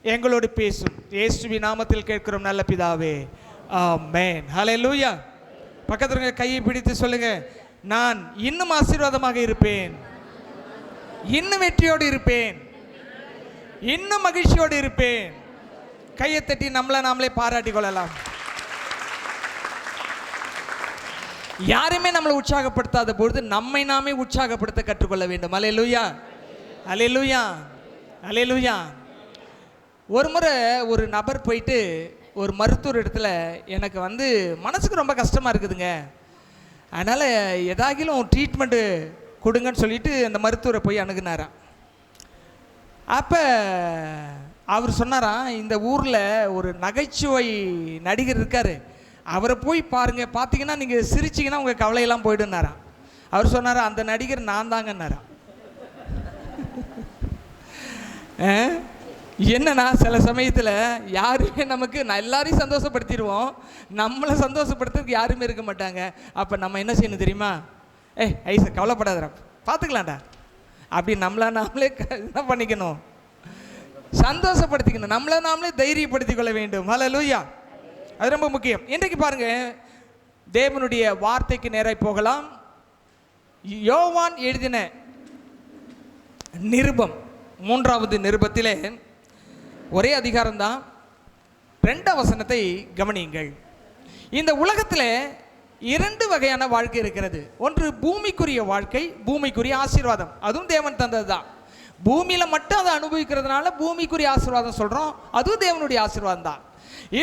எங்களோடு பேசும். இயேசுவின் நாமத்தில் கேட்கிறோம் நல்ல பிதாவே, ஆமென். ஹல்லேலூயா. பக்கத்துல இருக்க கையை பிடித்து சொல்லுங்க, நான் இன்னும் ஆசீர்வாதமாக இருப்பேன், இன்னும் வெற்றியோடு இருப்பேன், இன்னும் மகிழ்ச்சியோடு இருப்பேன். கையை தட்டி நாமளே பாராட்டி கொள்ளலாம். யாருமே நம்மளை உற்சாகப்படுத்தாத பொழுது நம்மை நாமே உற்சாகப்படுத்த கற்றுக்கொள்ள வேண்டும். அல்லேலூயா, அல்லேலூயா, அல்லேலூயா. ஒரு முறை ஒரு நபர் போயிட்டு ஒரு மருத்துவர் இடத்துல, எனக்கு மனசுக்கு ரொம்ப கஷ்டமாக இருக்குதுங்க, அதனால் ஏதாகிலும் ட்ரீட்மெண்ட்டு கொடுங்கன்னு சொல்லிட்டு அந்த மருத்துவரை போய் அணுகுனாராம். அப்போ அவர் சொன்னாராம், இந்த ஊரில் ஒரு நகைச்சுவை நடிகர் இருக்கார், அவரை போய் பாருங்கள், பார்த்தீங்கன்னா நீங்கள் சிரிச்சிங்கன்னா உங்கள் கவலையெல்லாம் போய்டுனாராம். அவர் சொன்னாரா, அந்த நடிகர் நான் தாங்கன்னாராம். என்னன்னா சில சமயத்தில் யாருமே நமக்கு எல்லாரையும் சந்தோஷப்படுத்திடுவோம், நம்மளை சந்தோஷப்படுத்துறதுக்கு யாருமே இருக்க மாட்டாங்க. அப்போ நம்ம என்ன செய்யணும் தெரியுமா? ஐசா கவலைப்படாதடா, பார்த்துக்கலாம்டா அப்படி நம்மளை நாமளே என்ன பண்ணிக்கணும், சந்தோஷப்படுத்திக்கணும், நம்மளை நாமளே தைரியப்படுத்திக் கொள்ள வேண்டும். ஹல்லேலூயா, அது ரொம்ப முக்கியம். இன்றைக்கு பாருங்க, தேவனுடைய வார்த்தைக்கு நேராக போகலாம். யோவான் எழுதின நிருபம் 3வது நிருபத்திலே ஒரே அதிகாரம்தான், 2 வசனத்தை கவனியுங்கள். இந்த உலகத்தில் 2 வகையான வாழ்க்கை இருக்கிறது. ஒன்று பூமிக்குரிய வாழ்க்கை, பூமிக்குரிய ஆசீர்வாதம், அதுவும் தேவன் தந்தது தான். பூமியில் மட்டும் அதை அனுபவிக்கிறதுனால பூமிக்குரிய ஆசீர்வாதம் சொல்கிறோம், அதுவும் தேவனுடைய ஆசீர்வாதம் தான்.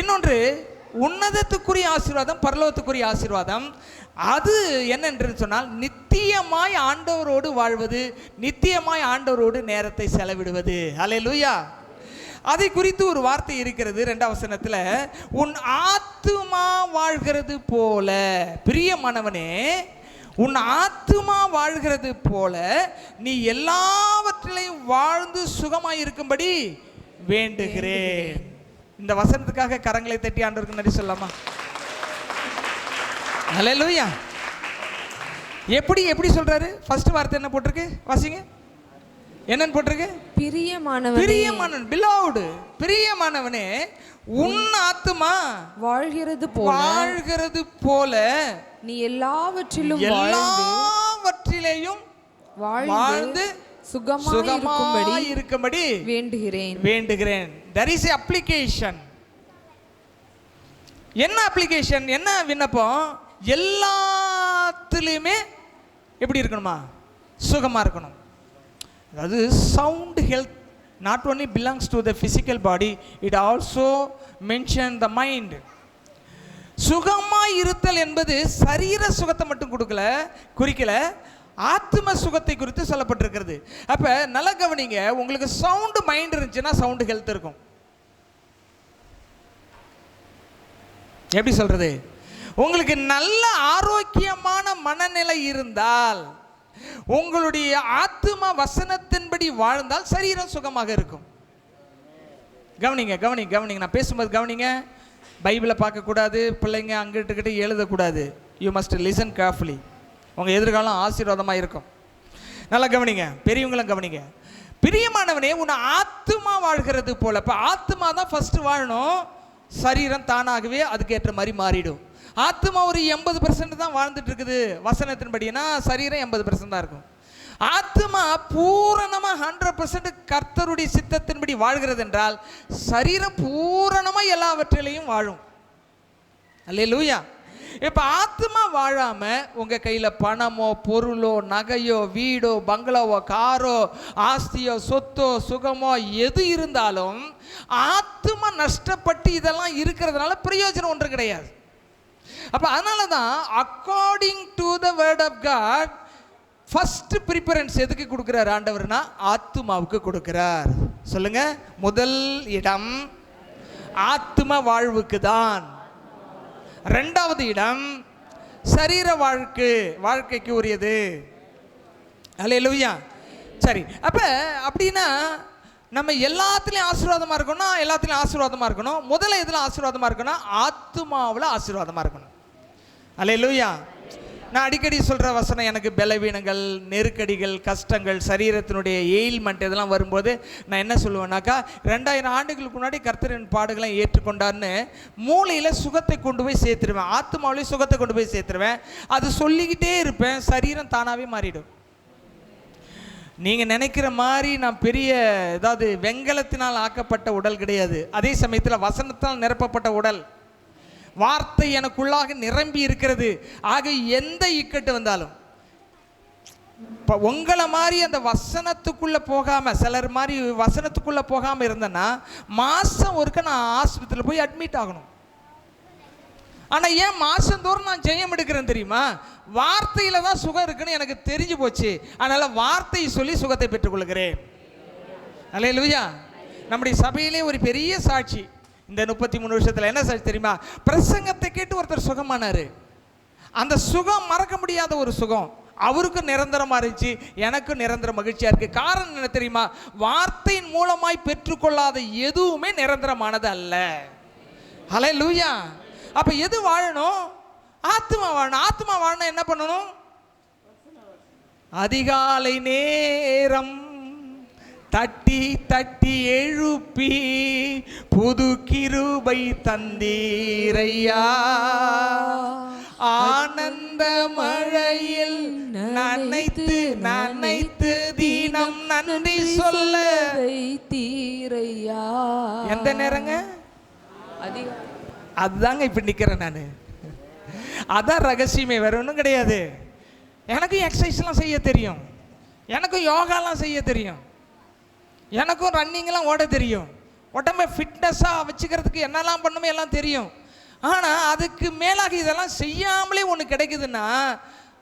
இன்னொன்று உன்னதத்துக்குரிய ஆசீர்வாதம், பரலோகத்துக்குரிய ஆசீர்வாதம். அது என்னென்று சொன்னால் நித்தியமாய் ஆண்டவரோடு வாழ்வது, நித்தியமாய் ஆண்டவரோடு நேரத்தை செலவிடுவது. அல்லேலூயா. அதை குறித்து ஒரு வார்த்தை இருக்கிறது 2வது வசனத்தில், உன் ஆத்துமா வாழ்கிறது போல, பிரியமானவனே உன் ஆத்துமா வாழ்கிறது போல நீ எல்லாவற்றிலையும் வாழ்ந்து சுகமாய் இருக்கும்படி வேண்டுகிறேன். இந்த வசனத்துக்காக கரங்களை தட்டி ஆண்டவருக்கு நன்றி சொல்லலாமா? ஹல்லேலூயா. எப்படி சொல்றாரு? ஃபர்ஸ்ட் வார்த்தை என்ன போட்டிருக்கு? வாசிங்க, என்னன்னு போட்டிருக்கு? பிரியமானவனே, பிரியமானவன், beloved, பிரியமானவனே உன் ஆத்துமா வாழ்கிறது போல நீ எல்லாவற்றிலையும் வாழ்ந்து சுகமாய் இருக்கும்படி வேண்டுகிறேன். There is a application. என்ன அப்ளிகேஷன், என்ன விண்ணப்பம்? எல்லாத்துலேயுமே எப்படி இருக்கணுமா? சுகமாக இருக்கணும். அதாவது sound health not only belongs to the physical body, it also mention the mind. சுகமாய் இருத்தல் என்பது சரீர சுகத்தை மட்டும் குறிக்கல, ஆத்ம சுகத்தை குறித்து சொல்லப்பட்டிருக்கிறது. அப்போ நல்ல கவனிங்க, உங்களுக்கு சவுண்டு மைண்ட் இருந்துச்சுன்னா சவுண்டு ஹெல்த் இருக்கும். எப்படி சொல்றது? உங்களுக்கு நல்ல ஆரோக்கியமான மனநிலை இருந்தால், உங்களுடைய ஆத்தும வசனத்தின்படி வாழ்ந்தால் சரீரம் சுகமாக இருக்கும். கவனிங்க, நான் பேசும்போது கவனிங்க. பைபிளை பார்க்கக்கூடாது, பிள்ளைங்க அங்கிட்டு எழுதக்கூடாது. You must listen carefully. உங்கள் எதிர்காலம் ஆசீர்வாதமாக இருக்கும். நல்லா கவனிங்க, பெரியவங்களும் கவனிங்க. பிரியமானவனே உன் ஆத்துமா வாழ்கிறது போல. இப்போ ஆத்துமா தான் ஃபஸ்ட்டு வாழணும், சரீரம் தானாகவே அதுக்கேற்ற மாதிரி மாறிடும். ஆத்மா ஒரு 80% தான் வாழ்ந்துட்டு இருக்குது வசனத்தின்படினா, சரீரம் 80% தான் இருக்கும். ஆத்மா பூரணமாக 100% கர்த்தருடைய சித்தத்தின்படி வாழ்கிறது என்றால் சரீரம் பூரணமாக எல்லாவற்றிலையும் வாழும். அல்லேலூயா. இப்போ ஆத்மா வாழாம உங்க கையில் பணமோ பொருளோ நகையோ வீடோ பங்களாவோ காரோ ஆஸ்தியோ சொத்தோ சுகமோ எது இருந்தாலும் ஆத்மா நஷ்டப்பட்டு இதெல்லாம் இருக்கிறதுனால பிரயோஜனம் ஒன்று கிடையாது. அப்போ அதனால தான் according to the word of God first preference எதுக்கு கொடுக்குறார் ஆண்டவர்னா? ஆத்மாவுக்கு கொடுக்கிறார். சொல்லுங்க, முதல் இடம் ஆத்ம வாழ்வுக்கு தான். 2வது இடம் சரீர வாழ்க்கைக்கு உரியது. அல்லேலூயா. சரி, அப்போ அப்படின்னா நம்ம எல்லாத்துலேயும் ஆசீர்வாதமாக இருக்கணும். முதல்ல எதில் ஆசீர்வாதமாக இருக்கணும்? ஆத்மாவில் ஆசீர்வாதமாக இருக்கணும். அல்லேலூயா. நான் அடிக்கடி சொல்கிற வசனம், எனக்கு பலவீனங்கள், நெருக்கடிகள், கஷ்டங்கள், சரீரத்தினுடைய எயில்மெண்ட் இதெல்லாம் வரும்போது நான் என்ன சொல்லுவேன்னாக்கா, 2000 ஆண்டுகளுக்கு முன்னாடி கர்த்தரின் பாடுகளை ஏற்றுக்கொண்டார்னு மூளையில் சுகத்தை கொண்டு போய் சேர்த்துருவேன், ஆத்மாவிலேயே சுகத்தை கொண்டு போய் சேர்த்துருவேன். அது சொல்லிக்கிட்டே இருப்பேன், சரீரம் தானாகவே மாறிடும். நீங்கள் நினைக்கிற மாதிரி நான் பெரிய ஏதாவது வெங்கலத்தினால் ஆக்கப்பட்ட உடல் கிடையாது. அதே சமயத்தில் வசனத்தால் நிரப்பப்பட்ட உடல், வார்த்தை எனக்குள்ளாக நிரம்பி இருக்கிறது. ஆக எந்த இக்கட்டு வந்தாலும், இப்போ உங்களை மாதிரி அந்த வசனத்துக்குள்ளே போகாமல், சிலர் மாதிரி வசனத்துக்குள்ளே போகாமல் இருந்தேன்னா மாதம் ஒருக்க நான் ஆஸ்பத்திரியில் போய் அட்மிட் ஆகணும். ஆனால் ஏன் மாதந்தோறும் நான் ஜெயம் எடுக்கிறேன் தெரியுமா? வார்த்தையில் தான் சுகம் இருக்குன்னு எனக்கு தெரிஞ்சு போச்சு. அதனால் வார்த்தையை சொல்லி சுகத்தை பெற்றுக்கொள்கிறேன். அல்லேலூயா. நம்முடைய சபையிலே ஒரு பெரிய சாட்சி, இந்த 33 வருஷத்தில் என்ன சாட்சி தெரியுமா? பிரசங்கத்தை கேட்டு ஒருத்தர் சுகமானார். அந்த சுகம் மறக்க முடியாத ஒரு சுகம். அவருக்கும் நிரந்தரமாக இருந்துச்சு, எனக்கும் நிரந்தர மகிழ்ச்சியாக இருக்குது. காரணம் என்ன தெரியுமா? வார்த்தையின் மூலமாய் பெற்றுக்கொள்ளாத எதுவுமே நிரந்தரமானது அல்ல. அல்லேலூயா. அப்போ எது வாழணும்? ஆத்மா வாழணும். ஆத்மா வாழணும் என்ன பண்ணணும்? அதிகாலை நேரம் தட்டி தட்டி எழுப்பி புது கிருபை தந்தீரையா, ஆனந்த மழையில் நனைத்து நனைத்து தினம் நன்றி சொல்ல வைத்தீரையா. எந்த நேரங்க? அதுதாங்க இப்ப நிக்கிறேன் நான். அதான் ரகசியமே, வேற ஒன்றும் கிடையாது. எனக்கும் எக்ஸசைஸ்லாம் செய்ய தெரியும், எனக்கும் யோகாலாம் செய்ய தெரியும், எனக்கும் ரன்னிங்லாம் ஓட தெரியும், உடம்பை ஃபிட்னஸாக வச்சுக்கிறதுக்கு என்னெல்லாம் பண்ணுமோ எல்லாம் தெரியும். ஆனால் அதுக்கு மேலாக இதெல்லாம் செய்யாமலே ஒன்று கிடைக்குதுன்னா,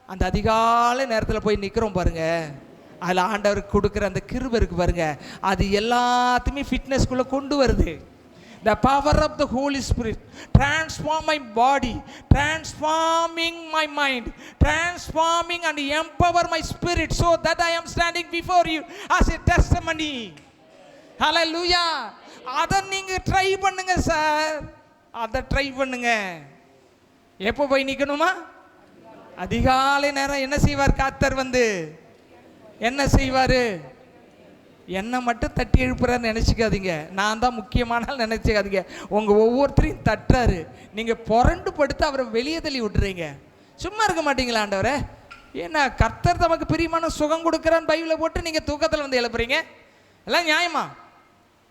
அந்த அதிகாலை நேரத்தில் போய் நிற்கிறோம் பாருங்க, அதில் ஆண்டவருக்கு கொடுக்குற அந்த கிருபை இருக்கு பாருங்க, அது எல்லாத்தையுமே ஃபிட்னஸ்குள்ளே கொண்டு வருது. The power of the Holy Spirit transform my body, transforming my mind, transforming and empower my spirit so that I am standing before you as a testimony. Hallelujah. அதை நீங்கள் ட்ரை பண்ணுங்க சார், அதை ட்ரை பண்ணுங்க. எப்போ போய் நிற்கணுமா? அதிகாலை நேரம். என்ன செய்வார் கர்த்தர்? வந்து என்ன செய்வார்? என்னை மட்டும் தட்டி எழுப்புறாருன்னு நினச்சிக்காதீங்க, நான் தான் முக்கியமான நினச்சிக்காதீங்க. உங்கள் ஒவ்வொருத்தரையும் தட்டுறாரு, நீங்கள் புரண்டு படுத்து அவரை வெளியே தள்ளி விட்டுறீங்க. சும்மா இருக்க மாட்டீங்களா? ஆண்டவரே, ஏன்னா கர்த்தர் தமக்கு பிரியமான சுகம் கொடுக்குறான்னு பைபிளை போட்டு நீங்கள் தூக்கத்தில் வந்து எழுப்புறீங்க, எல்லாம் நியாயமா?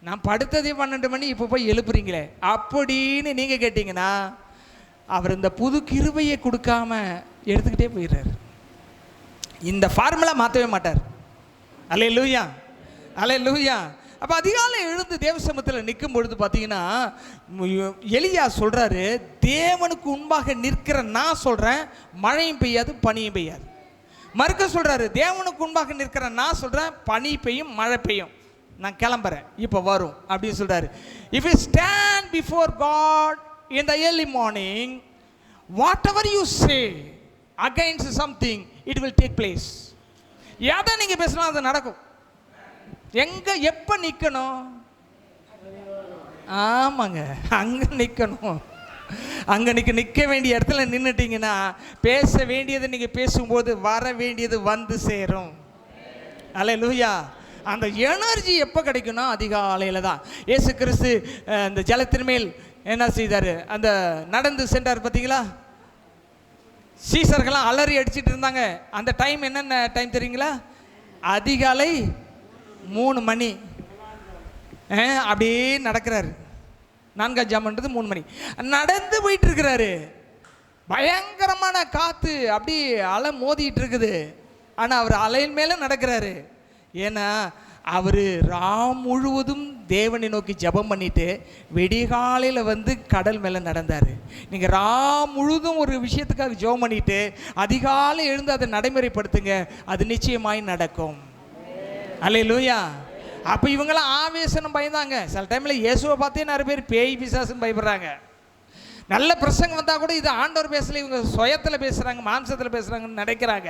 நான் படுத்ததே 12 மணி, இப்போ போய் எழுப்புறீங்களே அப்படின்னு நீங்கள் கேட்டிங்கன்னா, அவர் இந்த புது கிருபையை கொடுக்காம எடுத்துக்கிட்டே போயிடுறாரு. இந்த ஃபார்முலா மாற்றவே மாட்டார். அல்லேலூயா, அல்லேலூயா. அப்போ அதிகாலை எழுந்து தேவ சமூகத்தில் நிற்கும் பொழுது பார்த்தீங்கன்னா, எலியா சொல்கிறாரு, தேவனுக்கு முன்பாக நிற்கிற நான் சொல்கிறேன், மழையும் பெய்யாது பனியும் பெய்யாது. மறுக்க சொல்கிறாரு, தேவனுக்கு முன்பாக நிற்கிற நான் சொல்கிறேன், பனி பெய்யும் மழை பெய்யும், நான் கிளம்புறேன், இப்போ வரும் அப்படின்னு சொல்கிறாரு. If you stand before God in the early morning, whatever you say against something, it will take place. எதை நீங்கள் பேசலாம் அது நடக்கும். எங்க எப்போ நிற்கணும்? ஆமாங்க, அங்கே நிற்கணும். அங்கே நிற்க வேண்டிய இடத்துல நின்றுட்டீங்கன்னா, பேச வேண்டியது நீங்கள் பேசும்போது வர வேண்டியது வந்து சேரும். அல்லேலூயா. அந்த எனர்ஜி எப்போ கிடைக்கும்னா அதிகாலையில் தான். இயேசு கிறிஸ்து அந்த ஜலத்தின் மேல் என்ன செய்தார்? அந்த நடந்து சென்றார் பார்த்தீங்களா? சீசர்கள்லாம் அலறி அடிச்சிட்டு இருந்தாங்க. அந்த டைம் என்னென்ன டைம் தெரியுங்களா? அதிகாலை 3 மணி. அப்படியே நடக்கிறாரு. 4ஆம் ஜாமன்றது 3 மணி நடந்து போயிட்டு இருக்கிறாரு. பயங்கரமான காற்று, அப்படி அலை மோதிட்டு இருக்குது. ஆனால் அவர் அலையின் மேலே நடக்கிறாரு. ஏன்னா அவர் ராம் முழுவதும் தேவனை நோக்கி ஜெபம் பண்ணிட்டு வெடிகாலையில் வந்து கடல் மேலே நடந்தார். நீங்கள் ராம் முழுதும் ஒரு விஷயத்துக்காக ஜெபம் பண்ணிட்டு அதிகாலை எழுந்து அதை நடைமுறைப்படுத்துங்க, அது நிச்சயமாய் நடக்கும். அல்லேலூயா. அப்போ இவங்களாம் ஆவேசனம் பயந்தாங்க. சில டைமில் இயேசுவை பார்த்தே நிறைய பேர் பேய் பிசாசுன்னு பயப்படுறாங்க. நல்ல பிரசங்கம் வந்தால் கூட இது ஆண்டவர் பேசல, இவங்க சுயத்தில் பேசுகிறாங்க, மாம்சத்தில் பேசுகிறாங்கன்னு நினைக்கிறாங்க.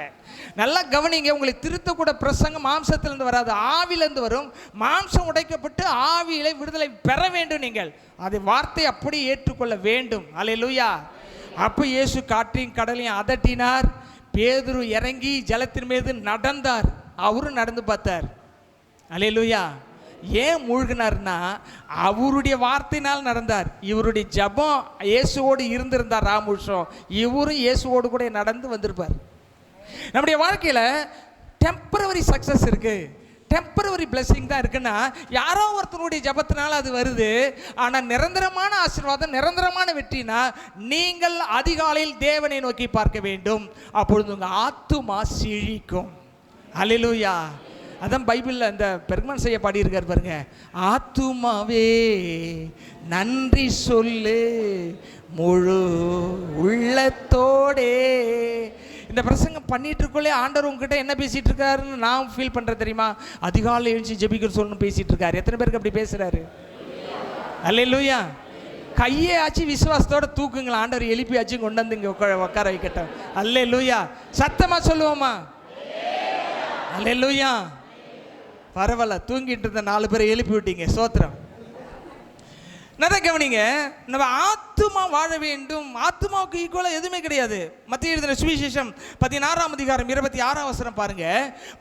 நல்லா கவனிங்க, உங்களை திருத்தக்கூட பிரசங்கம் மாம்சத்திலேருந்து வராது, ஆவிலேருந்து வரும். மாம்சம் உடைக்கப்பட்டு ஆவியிலே விடுதலை பெற வேண்டும். நீங்கள் அதை வார்த்தை அப்படி ஏற்றுக்கொள்ள வேண்டும். அல்லேலூயா. அப்போ இயேசு காற்றையும் கடலையும் அதட்டினார். பேதுரு இறங்கி ஜலத்தின் மீது நடந்தார், அவரும் நடந்து பார்த்தார். அல்லேலூயா. ஏன் மூழ்கினார்னா அவருடைய வார்த்தையினால் நடந்தார். இவருடைய ஜபம் இயேசுவோடு இருந்திருந்தார் ராமுஷம், இவரும் இயேசுவோடு கூட நடந்து வந்திருப்பார். நம்முடைய வாழ்க்கையில் டெம்பரவரி சக்ஸஸ் இருக்கு, டெம்பரவரி பிளெஸிங் தான் இருக்குன்னா யாரோ ஒருத்தருடைய ஜபத்தினால அது வருது. ஆனால் நிரந்தரமான ஆசீர்வாதம், நிரந்தரமான வெற்றினா நீங்கள் அதிகாலையில் தேவனை நோக்கி பார்க்க வேண்டும், அப்பொழுது உங்கள் ஆத்துமா செழிக்கும். அல்லேலூயா. அதான் பைபிளில் இந்த பெர்க்மன் செய்ய பாடியிருக்கார் பாருங்க, ஆத்துமாவே நன்றி சொல்லு முழு உள்ளத்தோடே. இந்த பிரசங்கம் பண்ணிட்டு இருக்கோலே ஆண்டவர் உங்ககிட்ட என்ன பேசிட்டு இருக்காருன்னு நான் ஃபீல் பண்ணுறேன் தெரியுமா? அதிகாலை எழுச்சி ஜெபிக்கிற சொல்லணும் பேசிட்டு இருக்காரு. எத்தனை பேருக்கு அப்படி பேசுறாரு? அல்லேலூயா. கையை ஆச்சு விசுவாசத்தோட தூக்குங்களா, ஆண்டவர் எழுப்பி ஆச்சு கொண்டு வந்து இங்கே உட்கார வைக்கட்டும். அல்லேலூயா. சத்தமா சொல்லுவோமா? அல்லேலூயா. பரவாயில்ல, தூங்கிட்டு இருந்த 4 பேரை எழுப்பி விட்டீங்க, சோத்திரம். நிறைய கவனிங்க, நம்ம ஆத்துமா வாழ வேண்டும். ஆத்துமாவுக்கு ஈக்குவலாக எதுவுமே கிடையாது. மத்திய எழுதின சுவிசேஷம் 16ஆம் அதிகாரம் 26ஆம் வசனம் பாருங்க.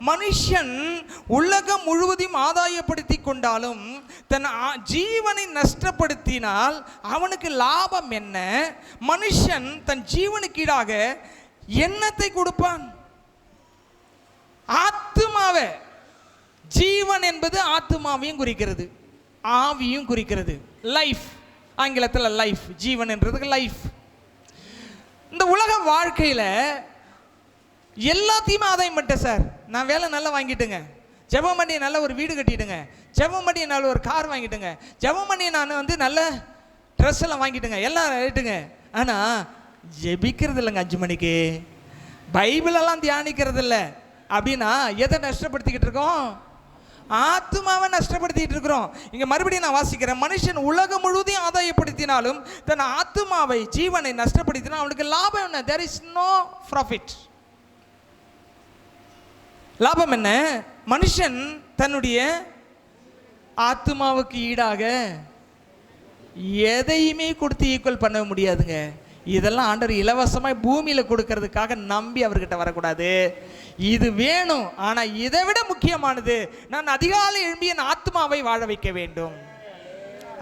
மனுஷன் உலகம் முழுவதையும் ஆதாயப்படுத்தி கொண்டாலும் தன் ஜீவனை நஷ்டப்படுத்தினால் அவனுக்கு லாபம் என்ன? மனுஷன் தன் ஜீவனுக்கு ஈடாக என்னத்தை கொடுப்பான்? ஆத்துமாவை. ஜீவன் என்பது ஆத்துமாவையும் குறிக்கிறது, ஆவியும் குறிக்கிறது. லைஃப், ஆங்கிலத்தில் லைஃப், ஜீவன் என்றதுக்கு லைஃப். இந்த உலக வாழ்க்கையில் எல்லாத்தையுமே ஆதாயம் பண்ணிட்டேன் சார். நான் வேலை நல்லா வாங்கிட்டுங்க, ஜெபம் பண்ணி நல்ல ஒரு வீடு கட்டிட்டுங்க, ஜெபம் பண்ணி நல்ல ஒரு கார் வாங்கிட்டுங்க, ஜெபம் பண்ணி நான் வந்து நல்ல ட்ரெஸ் எல்லாம் வாங்கிட்டுங்க, எல்லாம் ரைட்டுங்க. ஆனால் ஜெபிக்கிறது இல்லைங்க 5 மணிக்கு, பைபிளெல்லாம் தியானிக்கிறது இல்லை அப்படின்னா எதை நஷ்டப்படுத்திக்கிட்டு இருக்கோம்? ஆத்துமாவை நஷ்டப்படுத்திட்டு இருக்கிறோம். இங்க மறுபடியும் நான் வாசிக்கிறேன். மனுஷன் உலகம் முழுவதையும் ஆதாயப்படுத்தினாலும் தன் ஆத்துமாவை, ஜீவனை நஷ்டப்படுத்தினால் அவனுக்கு லாபம் என்ன? there is no profit. லாபம் என்ன? மனுஷன் தன்னுடைய ஆத்துமாவுக்கு ஈடாக எதையுமே கொடுத்து ஈக்குவல் பண்ண முடியாதுங்க. இதெல்லாம் ஆண்டவர் இலவசமாக பூமியில் கொடுக்கறதுக்காக நம்பி அவர்கிட்ட வரக்கூடாது. இது வேணும், ஆனால் இதை விட முக்கியமானது நான் அதிகாலை எழும்பி என் ஆத்மாவை வாழ வைக்க வேண்டும்.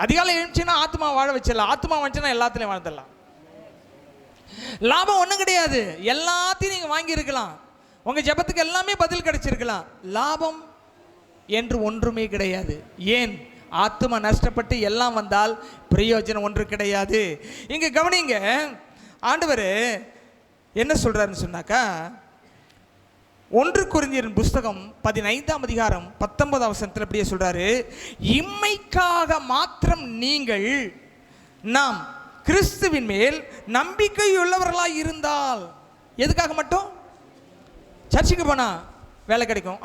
அதிகாலை எழுந்துச்சுன்னா ஆத்மா வாழ வச்சிடலாம், ஆத்மா வந்துச்சுன்னா எல்லாத்துலையும் வாழ்ந்துடலாம். லாபம் ஒன்றும் கிடையாது, எல்லாத்தையும் நீங்கள் வாங்கியிருக்கலாம், உங்கள் ஜெபத்துக்கு எல்லாமே பதில் கிடைச்சிருக்கலாம். லாபம் என்று ஒன்றுமே கிடையாது. ஏன்? ஆத்மா நஷ்டப்பட்டு எல்லாம் வந்தால் பிரயோஜனம் ஒன்று கிடையாது. இங்கே கவனிங்க, ஆண்டவர் என்ன சொல்கிறாருன்னு சொன்னாக்கா, 1 கொரிந்தியரின் புஸ்தகம் 15ஆம் அதிகாரம் 19ஆம் வசனத்தில் அப்படியே சொல்கிறாரு, இம்மைக்காக மாத்திரம் நீங்கள் நாம் கிறிஸ்துவின் மேல் நம்பிக்கையுள்ளவர்களாக இருந்தால். எதுக்காக மட்டும்? சர்ச்சுக்கு போனால் வேலை கிடைக்கும்,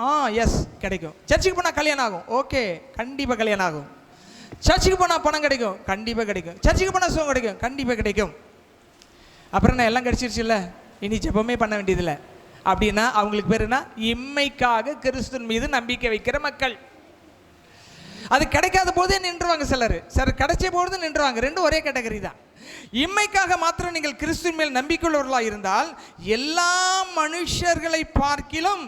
எஸ் கிடைக்கும். சர்ச்சுக்கு போனால் கல்யாணம் ஆகும், ஓகே, கண்டிப்பாக கல்யாணம் ஆகும். சர்ச்சுக்கு போனால் பணம் கிடைக்கும், கண்டிப்பாக கிடைக்கும். சர்ச்சுக்கு போனால் சுகம் கிடைக்கும், கண்டிப்பாக கிடைக்கும். அப்புறம் நான் எல்லாம் கிடைச்சிருச்சு இல்லை, இனி ஜெபமே பண்ண வேண்டியதில்லை அப்படின்னா அவங்களுக்கு பேர் என்ன? இம்மைக்காக கிறிஸ்துவின் மீது நம்பிக்கை வைக்கிற மக்கள். அது கிடைக்காத போதே நின்றுவாங்க சிலர் கிடைச்ச பொழுது நின்றுவாங்க. ரெண்டும் ஒரே கேட்டகரி தான். இம்மைக்காக மாத்திரம் நீங்கள் கிறிஸ்துவின் மேல் நம்பிக்கையுள்ளவர்களாக இருந்தால் எல்லா மனுஷர்களை பார்க்கிலும்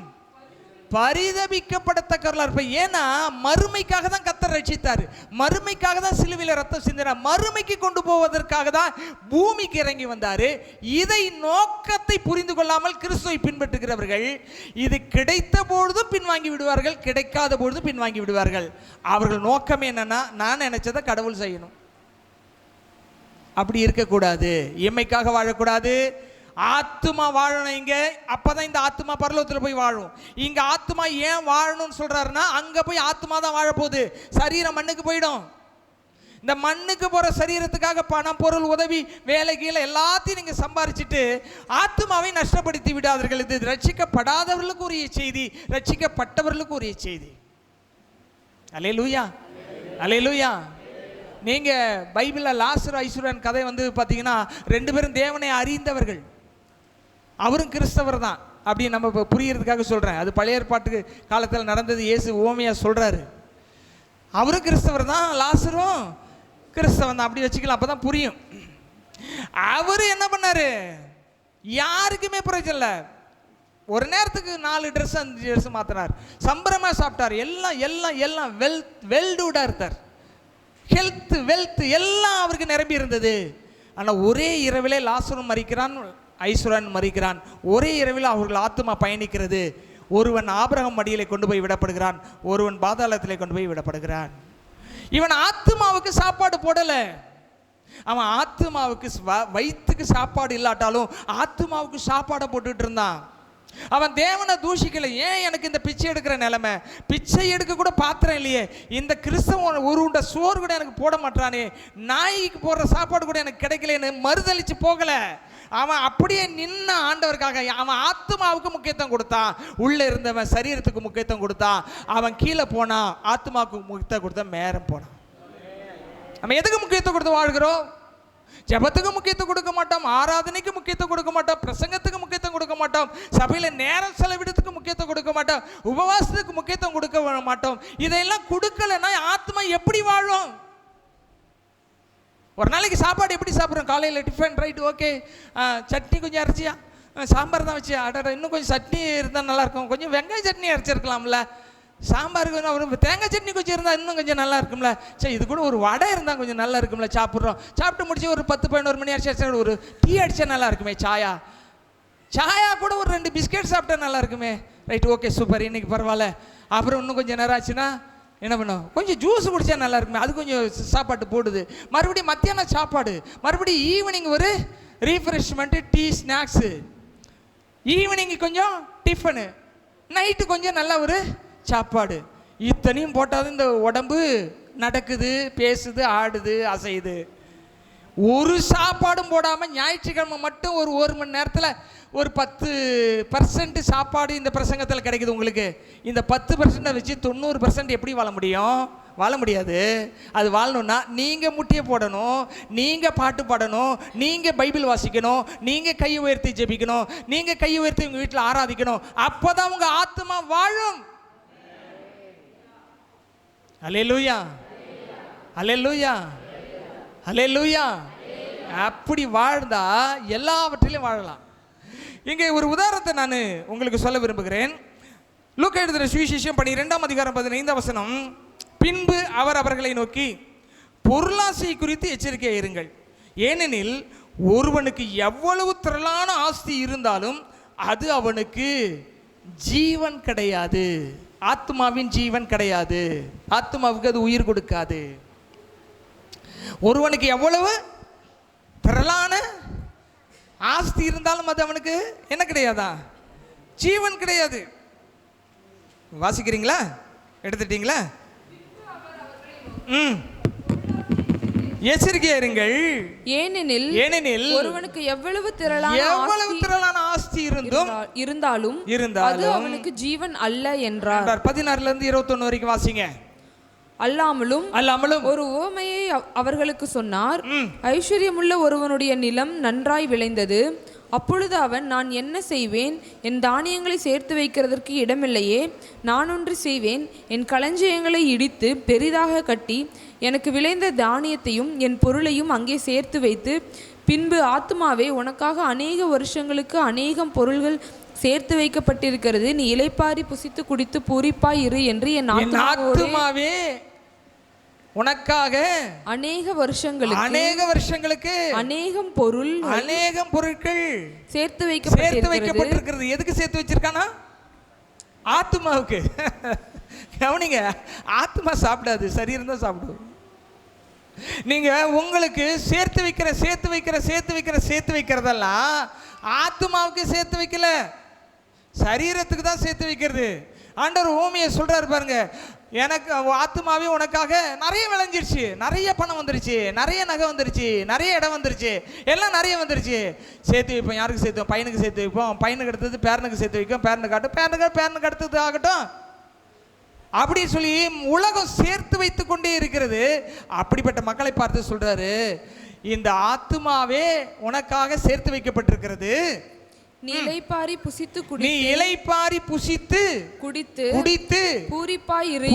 பரிதபிக்கப்படத்தக்கவர்களாக இருப்ப. ஏன்னா மறுமைக்காக தான் கர்த்தர் ரட்சித்தார், மறுமைக்காக தான் சிலுவையில் ரத்தம் சிந்தினார், மறுமைக்கு கொண்டு போவதற்காக தான் பூமிக்கு இறங்கி வந்தார். இதை நோக்கத்தை புரிந்து கொள்ளாமல் கிறிஸ்துவை பின்பற்றுகிறவர்கள் இது கிடைத்த பொழுதும் பின்வாங்கி விடுவார்கள், கிடைக்காத பொழுதும் பின்வாங்கி விடுவார்கள். அவர்கள் நோக்கம் என்னன்னா, நான் நினைச்சதை கடவுள் செய்யணும். அப்படி இருக்கக்கூடாது. இம்மைக்காக வாழக்கூடாது, ஆத்துமா வாழணும். இங்க அப்பதான் இந்த ஆத்துமா பரலோகத்தில் போய் வாழும். இங்க ஆத்துமா ஏன் வாழணும்னு சொல்றாருன்னா, அங்க போய் ஆத்துமா தான் வாழ போகுது, சரீரம் மண்ணுக்கு போயிடும். இந்த மண்ணுக்கு போற சரீரத்துக்காக பணம், பொருள், உதவி, வேலை கீழே எல்லாத்தையும் நீங்க சம்பாரிச்சுட்டு ஆத்துமாவை நஷ்டப்படுத்தி விடாதீர்கள். இது ரட்சிக்கப்படாதவர்களுக்கு உரிய செய்தி, ரட்சிக்கப்பட்டவர்களுக்கு உரிய செய்தி. அல்லேலூயா, அல்லேலூயா. நீங்க பைபிள்ல லாசரு ஐஸ்வர்யன் கதை வந்து பார்த்தீங்கன்னா 2 பேரும் தேவனை அறிந்தவர்கள். அவரும் கிறிஸ்தவர் தான். அப்படி நம்ம இப்போ புரியறதுக்காக சொல்கிறேன். அது பழைய ஏற்பாட்டு காலத்தில் நடந்தது, இயேசு ஓமையா சொல்கிறாரு. அவரும் கிறிஸ்தவர் தான், லாசரும் கிறிஸ்தவன் தான், அப்படி வச்சுக்கலாம், அப்போ தான் புரியும். அவர் என்ன பண்ணார்? யாருக்குமே பிரயோஜனம் இல்லை. ஒரு நேரத்துக்கு 4 ட்ரெஸ் 5 ட்ரெஸ் மாற்றினார். சம்பரமாக சாப்பிட்டார். எல்லாம் எல்லாம் எல்லாம் வெல்டூடாக இருந்தார். ஹெல்த் வெல்த் எல்லாம் அவருக்கு நிரம்பி இருந்தது. ஆனால் ஒரே இரவிலே லாசரும் மரிக்கிறான், ஐஸ்வரன் மரிக்கிறான். ஒரே இரவில் அவர்கள் ஆத்துமா பயணிக்கிறது. ஒருவன் ஆபிரகாம் மடியிலே கொண்டு போய் விடப்படுகிறான், ஒருவன் பாதாளத்திலே கொண்டு போய் விடப்படுகிறான். இவன் ஆத்துமாவுக்கு சாப்பாடு போடலை. அவன் ஆத்துமாவுக்கு வயிற்றுக்கு சாப்பாடு இல்லாட்டாலும் ஆத்துமாவுக்கு சாப்பாடை போட்டுட்டு இருந்தான். அவன் தேவனை தூஷிக்கல. ஏன் எனக்கு இந்த பிச்சை எடுக்கிற நிலைமை, பிச்சை எடுக்க கூட பாத்திரம் இல்லையே, இந்த கிறிஸ்தவன் ஒரு உண்ட சோறு கூட எனக்கு போட மாட்டானே, நாய்க்கு போடுற சாப்பாடு கூட எனக்கு கிடைக்கலன்னு மறுதளிச்சு போகல. அவன் அப்படியே நின்ன ஆண்டவருக்காக. அவன் ஆத்மாவுக்கு முக்கியத்துவம் கொடுத்தான். உள்ளே இருந்தவன் சரீரத்துக்கு முக்கியத்துவம் கொடுத்தான். அவன் கீழே போனான், ஆத்மாவுக்கு முக்கியத்துவம் கொடுத்தான், மேரம் போனான். நம்ம எதுக்கு முக்கியத்துவம் கொடுத்து வாழ்கிறோம்? ஜெபத்துக்கு முக்கியத்துவம் கொடுக்க மாட்டோம், ஆராதனைக்கு முக்கியத்துவம் கொடுக்க மாட்டோம், பிரசங்கத்துக்கு முக்கியத்துவம் கொடுக்க மாட்டோம், சபையில் நேரம் செலவிடத்துக்கு முக்கியத்துவம் கொடுக்க மாட்டோம், உபவாசத்துக்கு முக்கியத்துவம் கொடுக்க மாட்டோம். இதையெல்லாம் கொடுக்கலன்னா ஆத்மா எப்படி வாழும்? ஒரு நாளைக்கு சாப்பாடு எப்படி சாப்பிட்றோம்? காலையில் டிஃபன் ரைட், ஓகே, சட்னி கொஞ்சம் அரைச்சியா, சாம்பார் தான் வச்சியா, அடடா இன்னும் கொஞ்சம் சட்னி இருந்தால் நல்லாயிருக்கும், கொஞ்சம் வெங்காய சட்னி அரைச்சிருக்கலாம்ல, சாம்பாருக்கு ஒரு தேங்காய் சட்னி கொஞ்சம் இருந்தால் இன்னும் கொஞ்சம் நல்லா இருக்கும்ல, சரி இது கூட ஒரு வடை இருந்தால் கொஞ்சம் நல்லா இருக்கும்ல, சாப்பிட்றோம். சாப்பிட்டு முடிச்சு ஒரு 10-11 மணி அடிச்சா ஒரு டீ அடித்தா நல்லா இருக்குமே, சாயா கூட ஒரு 2 பிஸ்கெட் சாப்பிட்டா நல்லா இருக்குமே, ரைட் ஓகே சூப்பர், இன்னைக்கு பரவாயில்ல. அப்புறம் இன்னும் கொஞ்சம் நேரம் ஆச்சுன்னா என்ன பண்ணும், கொஞ்சம் ஜூஸ் குடித்தா நல்லா இருக்குமே, அது கொஞ்சம் சாப்பாட்டு போடுது. மறுபடியும் மத்தியானம் சாப்பாடு, மறுபடியும் ஈவினிங் ஒரு ரீஃப்ரெஷ்மெண்ட்டு, டீ ஸ்நாக்ஸு, ஈவினிங் கொஞ்சம் டிஃபனு, நைட்டு கொஞ்சம் நல்லா ஒரு சாப்பாடு. இத்தனையும் போட்டால் இந்த உடம்பு நடக்குது, பேசுது, ஆடுது, அசையுது. ஒரு சாப்பாடும் போடாமல் ஞாயிற்றுக்கிழமை மட்டும் ஒரு மணி நேரத்தில் ஒரு 10% சாப்பாடு இந்த பிரசங்கத்தில் கிடைக்குது உங்களுக்கு. இந்த 10% வச்சு 90% எப்படி வாழ முடியும்? வாழ முடியாது. அது வாழணும்னா நீங்கள் முட்டியை போடணும், நீங்கள் பாட்டு பாடணும், நீங்கள் பைபிள் வாசிக்கணும், நீங்கள் கையை உயர்த்தி ஜெபிக்கணும், நீங்கள் கையை உயர்த்தி உங்கள் வீட்டில் ஆராதிக்கணும். அப்போ தான் உங்கள் ஆத்மா வாழும். அல்லேலூயா, அல்லேலூயா, அல்லேலூயா. அப்படி வாழ்ந்தா எல்லாவற்றிலும் வாழலாம். இங்கே ஒரு உதாரணத்தை நான் உங்களுக்கு சொல்ல விரும்புகிறேன். லூக்கா எழுதின சுவிசேஷம் 12ஆம் அதிகாரம் 15ஆம் வசனம். பின்பு அவர் அவர்களை நோக்கி, பொருளாசை குறித்து எச்சரிக்கையாக இருங்கள், ஏனெனில் ஒருவனுக்கு எவ்வளவு திரளான ஆஸ்தி இருந்தாலும் அது அவனுக்கு ஜீவன் கிடையாது, ஆத்மாவின் ஜீவன் கிடையாது, ஆத்மாவுக்கு அது உயிர் கொடுக்காது. ஒருவனுக்கு எவ்வளவு திரளான ஆஸ்தி இருந்தாலும் அது அவனுக்கு என்ன கிடையாதா? ஜீவன் கிடையாது. வாசிக்கிறீங்களா? எடுத்துட்டீங்களா? எச்சரிக்கையா இருங்கள், ஏனெனில் ஒருவனுக்கு எவ்வளவு திரளான ஆஸ்தி இருந்தாலும் அது அவனுக்கு ஜீவன் அல்ல என்றார். 16 21 வரைக்கும் வாசிங்க. அல்லாமலும் ஒரு உவமையை அவர்களுக்கு சொன்னார். ஐஸ்வர்யமுள்ள ஒருவனுடைய நிலம் நன்றாய் விளைந்தது. அப்பொழுது அவன், நான் என்ன செய்வேன்? என் தானியங்களை சேர்த்து வைக்கிறதற்கு இடமில்லையே. நான் ஒன்று செய்வேன், என் களஞ்சியங்களை இடித்து பெரிதாக கட்டி எனக்கு விளைந்த தானியத்தையும் என் பொருளையும் அங்கே சேர்த்து வைத்து, பின்பு ஆத்துமாவே, உனக்காக அநேக வருஷங்களுக்கு அநேகம் பொருள்கள் சேர்த்து வைக்கப்பட்டிருக்கிறது, நீ இளைப்பாரி புசித்து குடித்து பூரிப்பாய் இரு என்று என் ஆத்துமாவே உனக்காக அநேக வருஷங்களுக்கு அநேகம் பொருட்கள் சேர்த்து வைக்கப்பட்டிருக்கிறது. எதுக்கு சேர்த்து வச்சிருக்கானா? ஆத்மாவுக்கு. கவனிங்க, ஆத்மா சாப்பிடாது, சரீரம் தான் சாப்பிடும். நீங்க உங்களுக்கு சேர்த்து வைக்கிறதெல்லாம் ஆத்மாவுக்கு சேர்த்து வைக்கல, சரீரத்துக்கு தான் சேர்த்து வைக்கிறது. ஆண்டவர் ஓமையை சொல்றாரு பாருங்க, எனக்கு ஆத்மாவே உனக்காக நிறைய விளைஞ்சிருச்சு, நிறைய பணம் வந்துருச்சு, நிறைய நகை வந்துருச்சு, நிறைய இடம் வந்துருச்சு, எல்லாம் நிறைய வந்துருச்சு, சேர்த்து வைப்போம். யாருக்கு சேர்த்து வைப்போம்? பையனுக்கு சேர்த்து வைப்போம், பையனுக்கு அடுத்தது பேரனுக்கு சேர்த்து வைக்கும், பேரனுக்கு அடுத்தது ஆகட்டும், அப்படி சொல்லி உலகம் சேர்த்து வைத்து கொண்டே இருக்கிறது. அப்படிப்பட்ட மக்களை பார்த்து சொல்றாரு, இந்த ஆத்மாவே உனக்காக சேர்த்து வைக்கப்பட்டிருக்கிறது, நீ இளைப்பாரி புசித்து குடித்து பூரிப்பாய் இரு.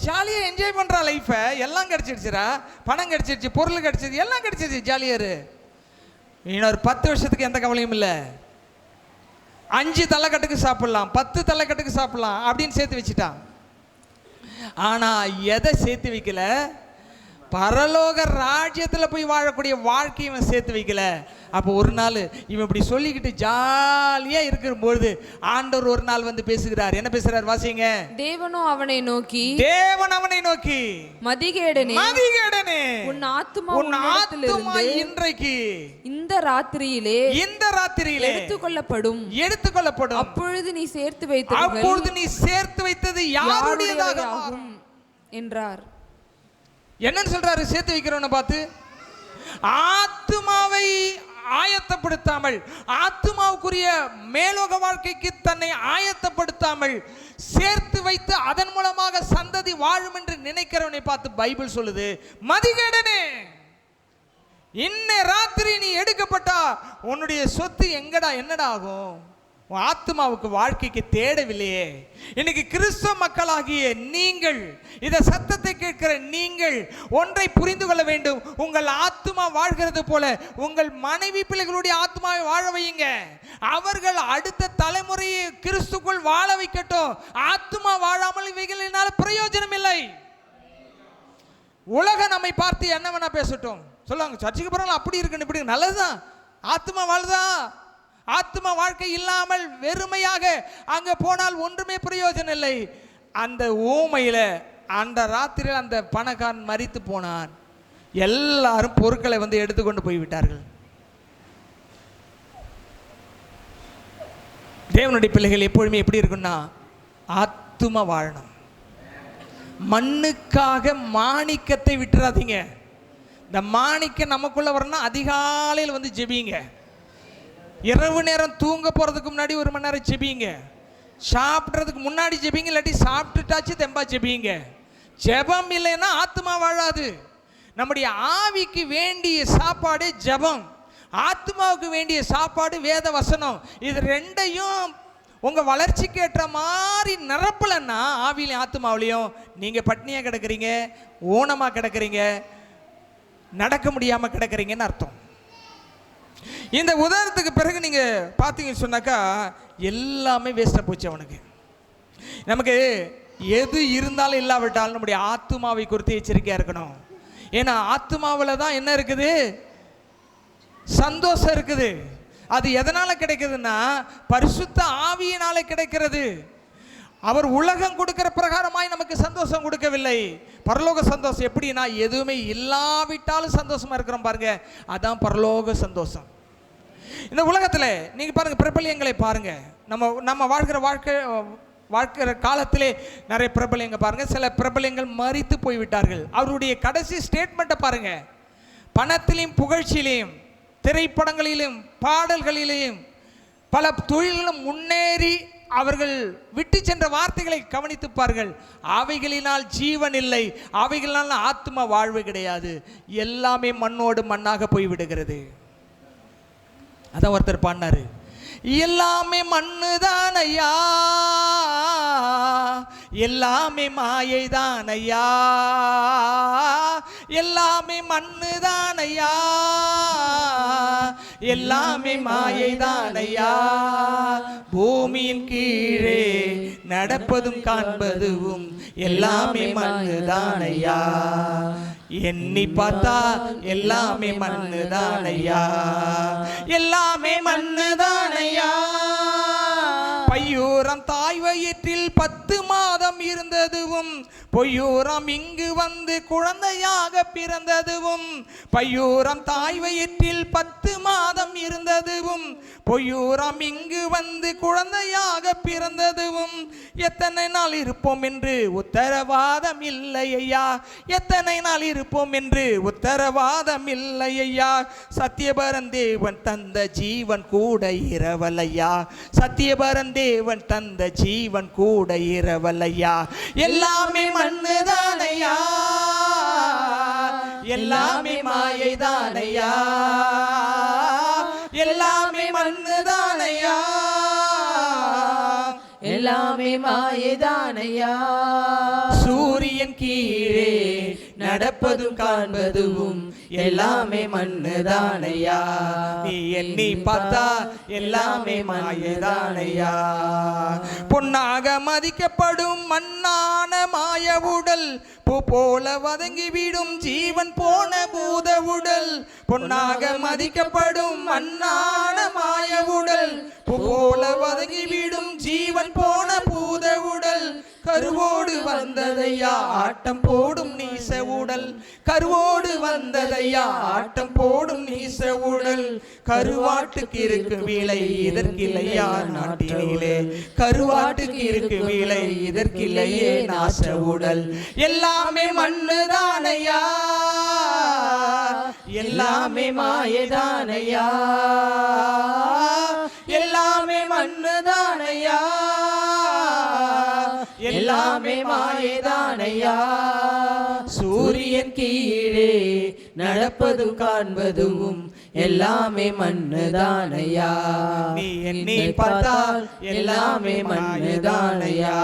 ஜாலியா என்ஜாய் பண்றா லைஃப. எல்லாம் கிடைச்சிடுச்சுரா, பணம் கிடைச்சிருச்சு, பொருள் கிடைச்சிருச்சு, எல்லாம் கிடைச்சிருச்சு, ஜாலியா இரு. இன்னொரு 10 வருஷத்துக்கு எந்த கவலையும் இல்லை. 5 தலைக்கட்டுக்கு சாப்பிடலாம், 10 தலைக்கட்டுக்கு சாப்பிடலாம் அப்படின்னு சேர்த்து வச்சுட்டான். ஆனா எதை சேர்த்து வைக்கல? பரலோக ராஜ்யத்தில் போய் வாழக்கூடிய வாழ்க்கையை இவன் சேர்த்து வைக்கல. அப்போ ஒரு நாள் இவன் இப்படி சொல்லிக்கிட்டு ஜாலியா இருக்கும்போது ஆண்டவர் ஒரு நாள் வந்து பேசுகிறார். என்ன பேசுறார்? வாசிங்க. தேவன் அவனை நோக்கி மதிகேடனே, உன் ஆத்துமா இன்றைக்கு இந்த ராத்திரியிலே எடுத்துக்கொள்ளப்படும். அப்பொழுது நீ சேர்த்து வைத்தது யாருடையதாகும் என்றார். என்னன்னு சொல்றாரு? சேர்த்து வைக்கிறவனை பார்த்து ஆத்துமாவை ஆயத்தப்படுத்தாமல், ஆத்துமாவுக்குரிய மேலோக வாழ்க்கைக்கு தன்னை ஆயத்தப்படுத்தாமல் சேர்த்து வைத்து அதன் மூலமாக சந்ததி வாழும் என்று நினைக்கிறவனை பார்த்து பைபிள் சொல்லுது, மதிகேடனே, இன்ன ராத்திரி நீ எடுக்கப்பட்டா உன்னுடைய சொத்து என்னடா ஆகும்? உன் ஆத்மாவுக்கு வாழ்க்கைக்கு தேடவில்லையே. இன்னைக்கு கிறிஸ்தவ மக்களாகிய நீங்கள், இத சத்தத்தை கேட்கிற நீங்கள் ஒன்றை புரிந்து கொள்ள வேண்டும். உங்கள் ஆத்மா வாழ்கிறது போல உங்கள் மனைவி பிள்ளைகளுடைய ஆத்மாவை வாழ வையுங்க. அவர்கள் அடுத்த தலைமுறையை கிறிஸ்துக்குள் வாழ வைக்கட்டும். ஆத்மா வாழாமல் இவைகளினால பிரயோஜனம் இல்லை. உலகம் நம்மை பார்த்து என்ன வேணா பேசட்டும், சொல்லுவாங்க சர்ச்சுக்கு போறாங்க அப்படி இருக்கு இப்படி. நல்லதுதான், ஆத்மா வாழ்தா. ஆத்மா வாழ்க்கை இல்லாமல் வெறுமையாக அங்க போனால் ஒன்றுமே பிரயோஜனம் இல்லை. அந்த ஊமையில அந்த ராத்திரியில் அந்த பணக்காரன் மரித்து போனான். எல்லாரும் பொருட்களை வந்து எடுத்துக்கொண்டு போய்விட்டார்கள். தேவனுடைய பிள்ளைகள் எப்பொழுதுமே எப்படி இருக்குன்னா ஆத்மா வாழணும். மண்ணுக்காக மாணிக்கத்தை விட்டுறாதீங்க. இந்த மாணிக்கம் நமக்குள்ள வரணும்னா அதிகாலையில் வந்து ஜெபிங்க. இரவு நேரம் தூங்க போகிறதுக்கு முன்னாடி 1 மணி நேரம் ஜெபிங்க. சாப்பிட்றதுக்கு முன்னாடி ஜெபிங்க, இல்லாட்டி சாப்பிட்டுட்டாச்சு தெம்பா ஜெபிங்க. ஜெபம் இல்லைன்னா ஆத்மா வாழாது. நம்முடைய ஆவிக்கு வேண்டிய சாப்பாடு ஜெபம், ஆத்மாவுக்கு வேண்டிய சாப்பாடு வேத வசனம். இது ரெண்டையும் உங்கள் வளர்ச்சிக்கு ஏற்ற மாதிரி நிரப்பலன்னா ஆவிலையும் ஆத்மாவிலையும் நீங்கள் பட்னியாக கிடக்கிறீங்க, ஊனமாக கிடக்கிறீங்க, நடக்க முடியாமல் கிடக்கிறீங்கன்னு அர்த்தம். இந்த உதாரணத்துக்கு பிறகு நீங்கள் பார்த்தீங்கன்னு சொன்னாக்கா எல்லாமே வேஸ்ட்டாக போச்சு அவனுக்கு. நமக்கு எது இருந்தாலும் இல்லாவிட்டாலும் நம்முடைய ஆத்மாவை குறித்து எச்சரிக்கையாக இருக்கணும். ஏன்னா ஆத்மாவில் தான் என்ன இருக்குது? சந்தோஷம் இருக்குது. அது எதனால் கிடைக்குதுன்னா பரிசுத்த ஆவியினால கிடைக்கிறது. அவர் உலகம் கொடுக்கிற பிரகாரமாய் நமக்கு சந்தோஷம் கொடுக்கவில்லை. பரலோக சந்தோஷம் எப்படின்னா எதுவுமே இல்லாவிட்டாலும் சந்தோஷமா இருக்கிறோம் பாருங்க, அதான் பரலோக சந்தோஷம். இந்த உலகத்தில் நீங்கள் பாருங்க, பிரபல்யங்களை பாருங்க. நம்ம வாழ்க்கிற காலத்திலே நிறைய பிரபல்யங்கள் பாருங்க. சில பிரபல்யங்கள் மரித்து போய்விட்டார்கள். அவருடைய கடைசி ஸ்டேட்மெண்ட்டை பாருங்க. பணத்திலையும் புகழ்ச்சியிலையும் திரைப்படங்களிலும் பாடல்களிலேயும் பல தொழில்களும் முன்னேறி அவர்கள் விட்டு சென்ற வார்த்தைகளை கவனித்துப்பார்கள். அவைகளினால் ஜீவன் இல்லை, அவைகளினால் ஆத்ம வாழ்வு கிடையாது. எல்லாமே மண்ணோடு மண்ணாக போய்விடுகிறது. அதான் ஒருத்தர் பாடினாரு, எல்லாமே மண்ணுதான் ஐயா, எல்லாமே மாயை தான் ஐயா, எல்லாமே மண்ணுதான் ஐயா, எல்லாமே மாயை தான் ஐயா, பூமியின் கீழே நடப்பதும் காண்பதும் எல்லாமே மண்ணுதான் ஐயா, எண்ணி பார்த்தா எல்லாமே மண்ணுதான் ஐயா, எல்லாமே மண்ணுதான் ஐயா. பையூரம் தாய் வயிற்றில் 10 மாதம் இருந்ததுவும், பொய்யூரம் இங்கு வந்து குழந்தையாக பிறந்ததுவும், பையூரம் தாய் வயிற்றில் 10 மாதம் இருந்ததுவும், பொய்யூரம் இங்கு வந்து குழந்தையாக பிறந்ததுவும், எத்தனை நாள் இருப்போம் என்று உத்தரவாதம் இல்லை ஐயா, எத்தனை நாள் இருப்போம் என்று உத்தரவாதம் இல்லை ஐயா, சத்தியபரன் தேவன் தந்த ஜீவன் கூட இரவலையா, சத்தியபரன் தேவன் தந்த ஜீவன் கூட இரவலையா, எல்லாமே மண்ணுதானையா, எல்லாமே மாயைதானையா, எல்லாமே மண்ணுதானையா, எல்லாமே மாயைதானையா. சூரியன் கீழே நடப்பதும் காண்பதும் எல்லாமே மண்ணுதானையா. நீ எண்ணி பார்த்தா எல்லாமே மாயதானையா. பொன்னாக மதிக்கப்படும் மண்ணான மாய உடல், பூ போல வதங்கிவிடும் ஜீவன் போன பூத உடல். பொன்னாக மதிக்கப்படும் மண்ணான மாய உடல், பூ போல வதங்கிவிடும் ஜீவன் போன பூத உடல். கருவோடு வந்ததையா ஆட்டம் போடும் நீச உடல், கருவோடு வந்ததையா ஆட்டம் போடும் நீச உடல். கருவாட்டுக்கு இருக்கு விலை இதற்கில்லையா நாட்டினிலே, கருவாட்டுக்கு இருக்கு விலை இதற்கில்லையே நாச உடல். எல்லாமே மண்ணுதானையா, எல்லாமே மாயதானையா, எல்லாமே மண்ணுதானையா, எல்லாமே மாயதானையா. சூரியன் கீழே நடப்பதும் காண்பதும் எல்லாமே மண்ணுதானையா. நீ எண்ணி பார்த்தால் எல்லாமே மண்ணுதானையா.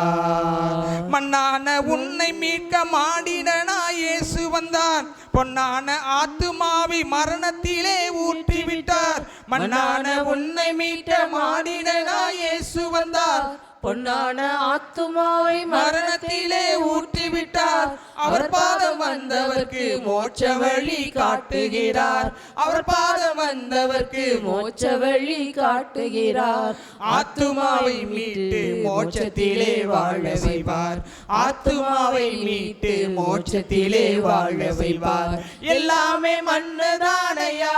மண்ணான உன்னை மீட்க மாடிடனா இயேசு வந்தார், பொன்னான ஆத்துமாவை மரணத்திலே ஊற்றிவிட்டார். மண்ணான உன்னை மீட்க மாடிடனா இயேசு வந்தார், பொன்னான ஆத்துமாவை மரணத்திலே ஊற்றிவிட்டார். அவர் பாதம் வந்தவர்க்கு மோட்ச வழி காட்டுகிறார், அவர் பாதம் வந்தவர்க்கு மோட்ச வழி காட்டுகிறார். ஆத்துமாவை மீட்டு மோட்சத்திலே வாழ வைப்பார், ஆத்துமாவை மீட்டு மோட்சத்திலே வாழ வைப்பார். எல்லாமே மண்ணுதானையா,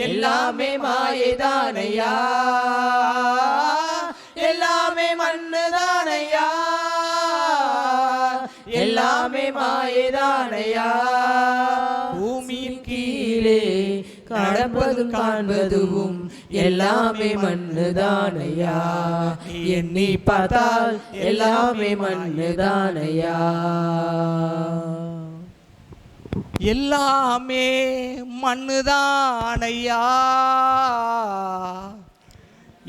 எல்லாமே மாயதானையா, எல்லாமே மண்ணுதானையா, எல்லாமே மாயதானையா. பூமியின் கீழே நடப்பதும் காண்பதும் எல்லாமே மண்ணுதானையா. நீ எண்ணி பார்த்தால் எல்லாமே மண்ணுதானையா. எல்லாமே மண்ணுதானையா,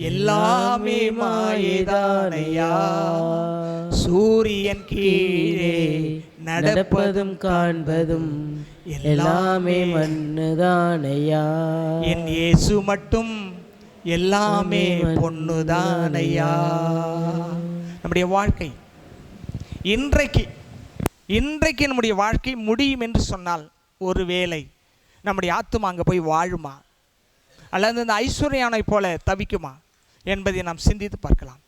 எல்லாமே மாயதானையா. சூரியன் கீழே நடப்பதும் காண்பதும் எல்லாமே மண்ணுதானையா. என் இயேசு மட்டும் எல்லாமே பொண்ணுதானையா. நம்முடைய வாழ்க்கை இன்றைக்கு நம்முடைய வாழ்க்கை முடியும் என்று சொன்னால், ஒருவேளை நம்முடைய ஆத்துமா அங்கே போய் வாழுமா அல்லது அந்த ஐஸ்வர்யானை போல தவிக்குமா என்பதை நாம் சிந்தித்து பார்க்கலாம்.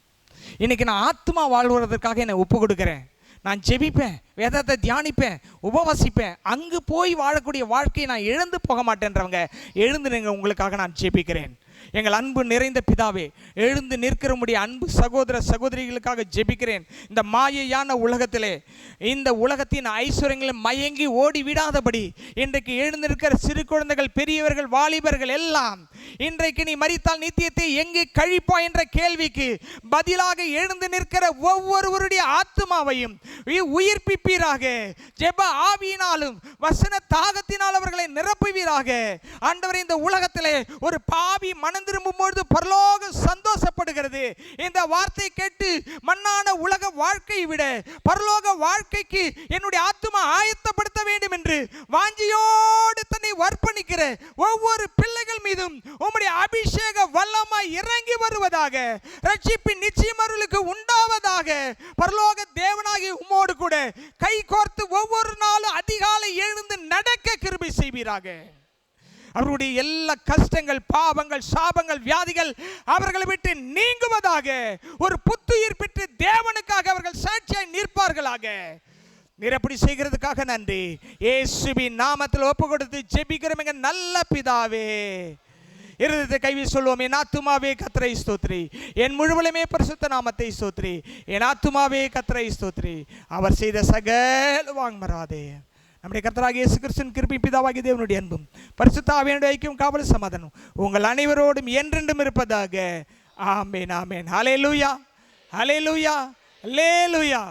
இன்றைக்கி நான் ஆத்மா வாழ்வதற்காக என்னை ஒப்பு கொடுக்குறேன், நான் ஜெபிப்பேன், வேதத்தை தியானிப்பேன், உபவாசிப்பேன், அங்கு போய் வாழக்கூடிய வாழ்க்கையை நான் இழந்து போக மாட்டேன்றவங்க எழுந்து நீங்கள் உங்களுக்காக நான் ஜெபிக்கிறேன். எங்கள் அன்பு நிறைந்த பிதாவே, எழுந்து நிற்கிறமுடைய அன்பு சகோதர சகோதரிகளுக்காக ஜெபிக்கிறேன். இந்த மாயையான உலகத்திலே, இந்த உலகத்தின் ஐஸ்வர்யங்களை மயங்கி ஓடி விடாதபடி இன்றைக்கு எழுந்து நிற்கிற சிறு குழந்தைகள், பெரியவர்கள், வாலிபர்கள் எல்லாம் இன்றைக்கு நீ மரித்தால் நித்தியத்தை எங்கே கழிப்பா என்ற கேள்விக்கு பதிலாக எழுந்து நிற்கிற ஒவ்வொருவருடைய ஆத்துமாவையும் உயிர்ப்பிப்பீராக. ஜெப ஆவியினாலும் வசன தாகத்தினால் அவர்களை நிரப்புவீராக. ஆண்டவரே, இந்த உலகத்திலே ஒரு பாவி மனம் திரும்பும் பொழுது பரலோகம் சந்தோஷப்படுகிறது. இந்த வார்த்தை கேட்டு மண்ணான உலக வாழ்க்கையை விட பரலோக வாழ்க்கைக்கு என்னுடைய ஆத்துமா ஆயத்தப்படுத்த வேண்டும் என்று வாஞ்சியோடு தன்னை அர்ப்பணிக்கிற ஒவ்வொரு பிள்ளைகள் மீதும் உம்முடைய அபிஷேக வல்லமாய் இறங்கி வருவதாக. ரட்சிப்பின் நிச்சயம் அவர்களுக்கு உண்டாவதாக. பரலோக தேவனாகி உம்மோடு கூட கை கோர்த்து ஒவ்வொரு நாளும் அதிகாலை எழுந்து நடக்க கிருபை செய்வீராக. அவருடைய எல்லா கஷ்டங்கள், பாவங்கள், சாபங்கள், வியாதிகள் அவர்களை விட்டு நீங்குவதாக. ஒரு புத்துயிர் பெற்று தேவனுக்காக அவர்கள் சாட்சியாய் நிற்பார்களாக. நீர் அப்படி செய்கிறதுக்காக நன்றி. இயேசுவின் நாமத்தில் ஒப்பு கொடுத்து ஜெபிக்கிறோம் எங்கள் நல்ல பிதாவே. இருதயத்தை கைவி சொல்வோம். என் ஆத்துமாவே கர்த்தரை ஸ்தோத்திரி, என் முழுவலுமே பரிசுத்த நாமத்தை ஸ்தோத்திரி. என் ஆத்துமாவே கர்த்தரை ஸ்தோத்திரி, அவர் செய்த சகல வாங்மராதே. நம்முடைய கர்த்தராகிய இயேசு கிறிஸ்துவின் கிருபையும் பிதாவாகிய தேவனுடைய அன்பும் பரிசுத்த ஆவியானவருடைய ஐக்கியமும் காவலும் சமாதானம் உங்கள் அனைவரோடும் என்றென்றும் இருப்பதாக. ஆமென், ஆமென். ஹல்லேலூயா, ஹல்லேலூயா, ஹல்லேலூயா.